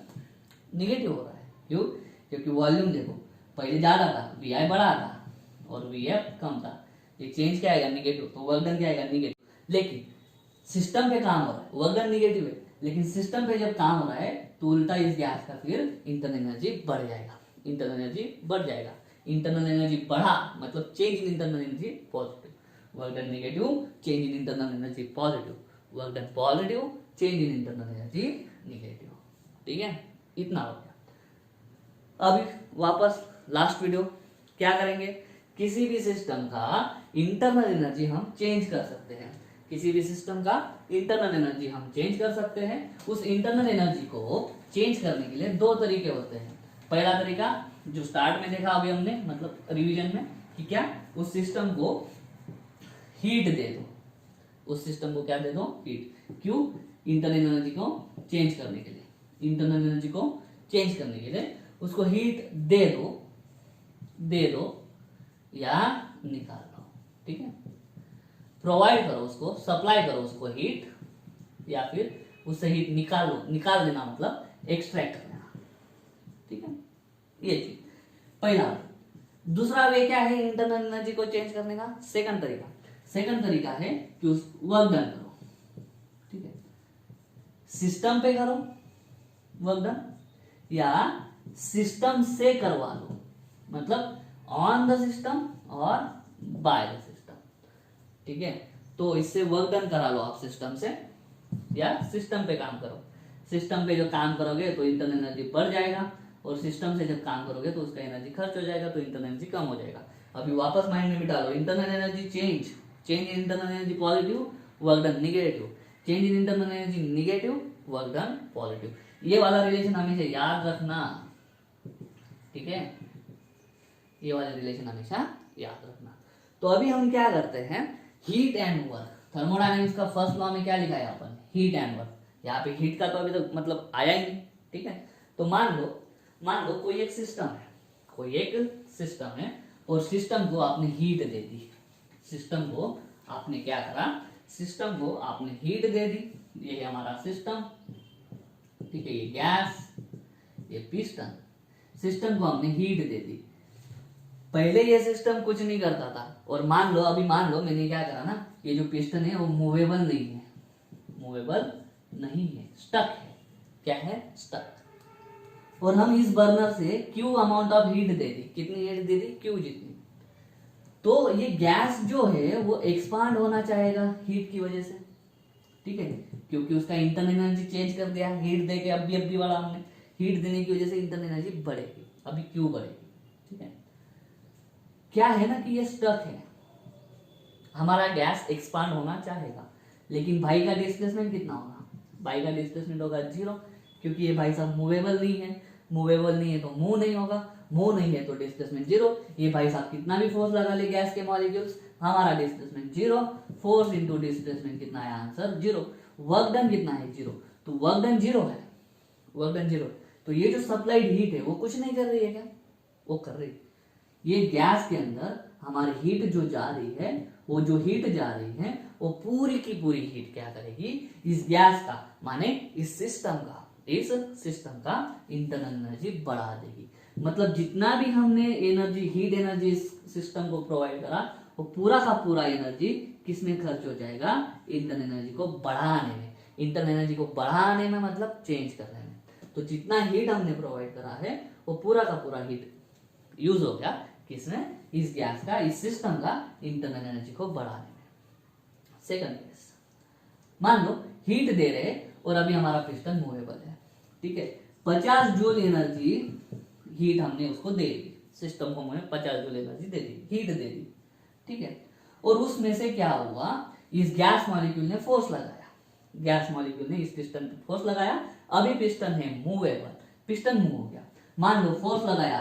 निगेटिव हो रहा है, क्यों, क्योंकि वॉल्यूम देखो पहले ज्यादा था, VI बड़ा था और VF कम था, ये चेंज क्या आएगा, निगेटिव, तो वर्क डन क्या आएगा, निगेटिव। लेकिन सिस्टम पे काम हो रहा है, वर्क डन निगेटिव है, लेकिन सिस्टम पे जब काम हो रहा है तो उल्टा इस गैस का फिर इंटरनल एनर्जी बढ़ जाएगा, इंटरनल एनर्जी बढ़ जाएगा। इंटरनल एनर्जी बढ़ा मतलब change in internal energy positive, work done negative change in internal energy positive, work done positive change in internal energy negative, ठीक है। इतना हो गया। अभी वापस लास्ट वीडियो क्या करेंगे, किसी भी सिस्टम का इंटरनल एनर्जी हम चेंज कर सकते हैं, किसी भी सिस्टम का इंटरनल एनर्जी हम चेंज कर सकते हैं। उस इंटरनल एनर्जी को चेंज करने के लिए दो तरीके होते हैं। पहला तरीका जो स्टार्ट में देखा अभी हमने, मतलब रिवीजन में, कि क्या, उस सिस्टम को हीट दे दो, उस सिस्टम को क्या दे दो, हीट। क्यों, इंटरनल एनर्जी को चेंज करने के लिए, इंटरनल एनर्जी को चेंज करने के लिए उसको हीट दे दो या निकाल लो, ठीक है। प्रोवाइड करो उसको, सप्लाई करो उसको हीट, या फिर उससे हीट निकाल देना मतलब एक्सट्रैक्ट कर लेना, ठीक है। ये चीज पहला। दूसरा वे क्या है इंटरनल एनर्जी को चेंज करने का, सेकंड तरीका है कि उस वर्क डन करो, ठीक है, सिस्टम पे करो वर्क डन या सिस्टम से करवा लो, मतलब ऑन द सिस्टम और बाय द सिस्टम, ठीक है। तो इससे वर्क डन करा लो आप सिस्टम से या सिस्टम पे काम करो। सिस्टम पे जो काम करोगे तो इंटरनल एनर्जी बढ़ जाएगा, और सिस्टम से जब काम करोगे तो उसका एनर्जी खर्च हो जाएगा, तो इंटरनल एनर्जी कम हो जाएगा। अभी वापस माइंड में बिठा लो, internal energy change in internal energy positive, work done negative, change in internal energy negative, work done positive. ये वाला रिलेशन हमेशा याद रखना, ठीक है, ये वाला रिलेशन हमेशा याद रखना। तो अभी हम क्या करते हैं, हीट एंड वर्क, थर्मोडायनेमिक्स का फर्स्ट लॉ में क्या लिखा है अपन, हीट एंड वर्क। यहाँ पे हीट का तो अभी तक मतलब आया ही नहीं, ठीक है। तो मान लो कोई एक सिस्टम है और सिस्टम को आपने हीट दे दी, सिस्टम को आपने क्या करा, सिस्टम को आपने हीट दे दी। ये है हमारा सिस्टम, ठीक है, ये गैस, ये पिस्टन, सिस्टम को हमने हीट दे दी। पहले ये सिस्टम कुछ नहीं करता था, और मान लो मैंने क्या करा ना, ये जो पिस्टन है वो मूवेबल नहीं है, स्टक है। क्या है, स्टक। और हम इस बर्नर से क्यू अमाउंट ऑफ हीट दे दी, कितनी हीट दे दी, क्यू जितनी। तो ये गैस जो है वो एक्सपांड होना चाहेगा हीट की वजह से, ठीक है, क्योंकि उसका इंटरनल एनर्जी चेंज कर दिया हीट दे के। अभी वाला हमने हीट देने की वजह से इंटरनल एनर्जी बढ़ेगी, अभी क्यू बढ़ेगी, ठीक है। क्या है ना कि ये स्टक है, हमारा गैस एक्सपांड होना चाहेगा, लेकिन भाई का डिस्प्लेसमेंट कितना होगा, भाई का डिस्प्लेसमेंट होगा 0, क्योंकि ये भाई साहब मूवेबल नहीं है तो मूव नहीं होगा, मूव नहीं है तो डिस्प्लेसमेंट 0। ये भाई साहब कितना भी फोर्स लगा ले गैस के मॉलिक्यूल्स, हमारा डिस्प्लेसमेंट 0, फोर्स इंटू डिस्प्लेसमेंट कितना है, आंसर 0। वर्क डन कितना है, 0, तो वर्क डन 0 है, वर्क डन 0। तो ये जो सप्लाइड हीट है वो कुछ नहीं कर रही है क्या, वो कर रही है। ये गैस के अंदर हमारी हीट जो जा रही है, वो जो हीट जा रही है वो पूरी की पूरी हीट क्या करेगी, इस गैस का माने इस सिस्टम का इंटरनल एनर्जी बढ़ा देगी। मतलब जितना भी हमने एनर्जी, हीट एनर्जी सिस्टम को प्रोवाइड करा, वो पूरा का पूरा एनर्जी किसमें खर्च हो जाएगा? इंटरनल एनर्जी को बढ़ाने में। इंटरनल एनर्जी को बढ़ाने में मतलब चेंज करने में। तो जितना हीट हमने प्रोवाइड करा है वो पूरा का पूरा हीट यूज हो गया किसमें? इस गैस का, इस सिस्टम का इंटरनल एनर्जी को बढ़ाने में। सेकंड केस, मान लो हीट दे रहे और अभी हमारा पिस्टन मूवेबल है, ठीक है। 50 जूल एनर्जी हीट हमने उसको दे दी, सिस्टम को हमने 50 जूल एनर्जी दे दी, हीट दे दी, ठीक है। और उसमें से क्या हुआ? इस गैस मॉलिक्यूल ने फोर्स लगाया, गैस मॉलिक्यूल ने इस पिस्टन पे फोर्स लगाया। अभी पिस्टन है मूवेबल, पिस्टन मूव हो गया। मान लो फोर्स लगाया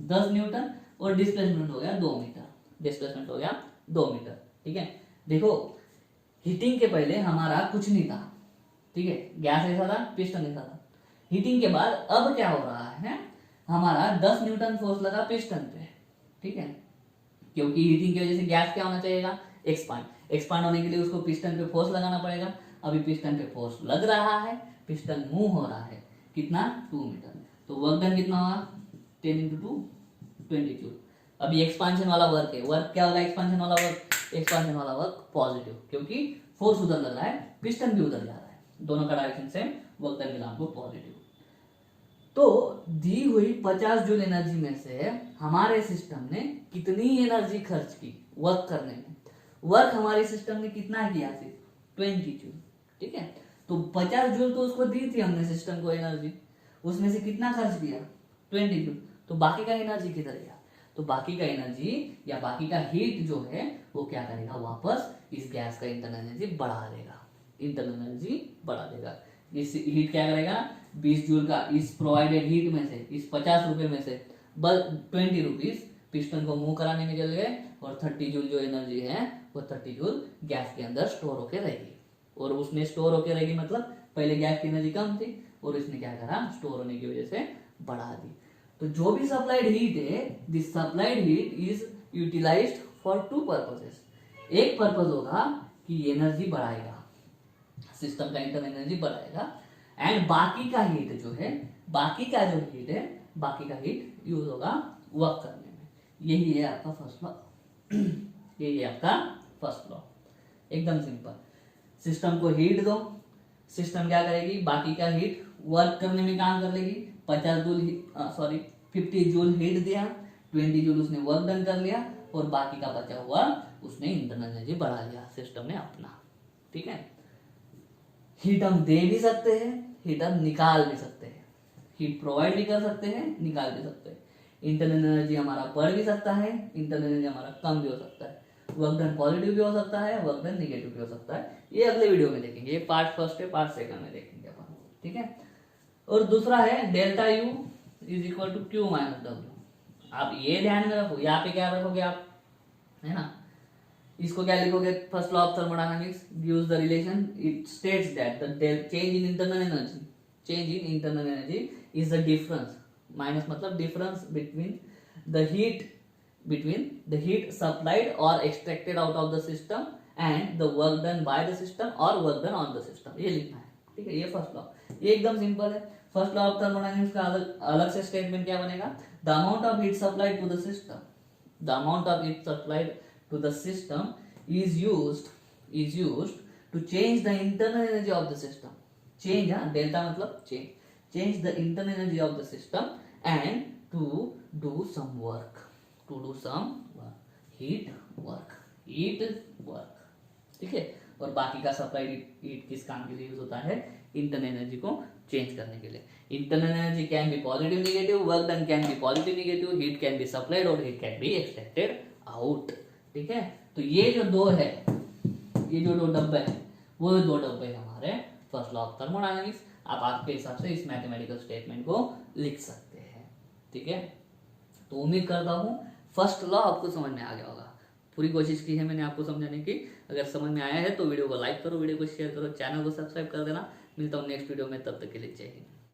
10 न्यूटन और डिस्प्लेसमेंट हो गया 2 मीटर, डिस्प्लेसमेंट हो गया 2 मीटर, ठीक है। देखो हीटिंग के पहले हमारा कुछ नहीं था, ठीक है, गैस ऐसा था, पिस्टन ऐसा था। हीटिंग के बाद अब क्या हो रहा है? हमारा 10 न्यूटन फोर्स लगा पिस्टन पे, ठीक है, क्योंकि हीटिंग की वजह से गैस क्या होना चाहिएगा? एक्सपांड। एक्सपांड होने के लिए उसको पिस्टन पे फोर्स लगाना पड़ेगा। अभी पिस्टन पे फोर्स लग रहा है, पिस्टन मूव हो रहा है, कितना? 2 मीटर। तो वर्क डन कितना होगा? 10 × 2 20 जूल। अभी एक्सपांशन वाला वर्क है, वर्क क्या होगा? एक्सपांशन वाला वर्क, एक्सपांशन वाला वर्क पॉजिटिव, क्योंकि फोर्स उधर लग रहा है, पिस्टन भी उधर जा रहा है, दोनों का डायरेक्शन सेम, वर्क डन मिला हमको पॉजिटिव। तो दी हुई 50 जूल एनर्जी में से हमारे सिस्टम ने कितनी एनर्जी खर्च की वर्क करने में? वर्क हमारे सिस्टम ने कितना किया? सिर्फ 20 जूल, ठीक है। तो 50 जूल तो उसको दी थी हमने सिस्टम को एनर्जी, उसमें से कितना खर्च किया? 20 जूल। तो बाकी का एनर्जी किधर गया? तो बाकी का एनर्जी या बाकी का हीट जो है वो क्या करेगा? वापस इस गैस का इंटरनल एनर्जी बढ़ा देगा, इंटरनल एनर्जी बढ़ा देगा। इस हीट क्या करेगा? 20 जूल का इस प्रोवाइडेड हीट में से, इस 50 रुपए में से बस 20 रुपीज पिस्टन को मूव कराने में चल गए, और 30 जूल जो एनर्जी है वो 30 जूल गैस के अंदर स्टोर होके रहेगी। और उसमें स्टोर होके रहेगी मतलब पहले गैस की एनर्जी कम थी और इसने क्या करा? स्टोर होने की वजह से बढ़ा दी। तो जो भी सप्लाइड हीट है, this supplied heat is utilized for 2 purposes. एक पर्पस होगा कि एनर्जी बढ़ाएगा, सिस्टम का इंटरनल एनर्जी बढ़ाएगा, एंड बाकी का हीट जो है, बाकी का जो हीट है, बाकी का हीट यूज होगा वर्क करने में। यही है आपका फर्स्ट लॉ, यही है आपका फर्स्ट लॉ, एकदम सिंपल। सिस्टम को हीट दो, सिस्टम क्या करेगी? बाकी का हीट वर्क करने में काम कर लेगी। 50 जूल हीट दिया, 20 जूल उसने वर्क डन कर लिया, और बाकी का बचा हुआ उसने इंटरनल एनर्जी बढ़ा लिया सिस्टम ने अपना, ठीक है। हीट हम दे भी सकते हैं, हीट हम निकाल भी सकते हैं, हीट प्रोवाइड भी कर सकते हैं, निकाल भी सकते हैं। इंटरनल एनर्जी हमारा बढ़ भी सकता है, इंटरनल एनर्जी हमारा कम भी हो सकता है, वर्क डन पॉजिटिव भी हो सकता है, वर्क डन निगेटिव भी हो सकता है। ये अगले वीडियो में देखेंगे, ये पार्ट फर्स्ट है, पार्ट सेकंड में देखेंगे अपन, ठीक है। और दूसरा है delta U is equal to Q minus W. आप ये ध्यान में रखो, यहाँ पे क्या रखोगे आप, है ना, इसको क्या लिखोगे? First law of thermodynamics gives the relation, it states that the change in internal energy, change in internal energy is the difference, minus मतलब difference between the heat supplied और extracted out of the system and the work done by the system और work done on the system, ये लिखना है, ठीक है। ये फर्स्ट लॉ, ये एकदम सिंपल है। फर्स्ट लॉ ऑफ थर्मोडायनामिक्स का अलग से स्टेटमेंट क्या बनेगा? The amount of heat supplied to the system, the amount of heat supplied to the system is used to change the internal energy of the system. Change, delta मतलब change the internal energy of the system and to do some work, heat work, ठीक है। और बाकी का सप्लाइड हीट किस काम के लिए यूज होता है? इंटरनल एनर्जी को चेंज करने के लिए। Internal energy can be positive negative, work done can be positive negative, heat can be supplied और heat can be extracted out, ठीक है। तो ये जो दो है, ये जो 2 डब्बे हैं, वो 2 डब्बे हमारे फर्स्ट लॉ ऑफ थर्मोडायनामिक्स। आप आपके हिसाब से इस मैथमेटिकल स्टेटमेंट को लिख सकते हैं, ठीक है। तो उम्मीद करता हूँ फर्स्ट लॉ आपको समझ में आ गया होगा। पूरी कोशिश की है मैंने आपको समझाने की। अगर समझ में आया है तो वीडियो को लाइक करो, वीडियो को शेयर करो, चैनल को सब्सक्राइब कर देना। मिलता हूँ नेक्स्ट वीडियो में, तब तक के लिए जय हिंद।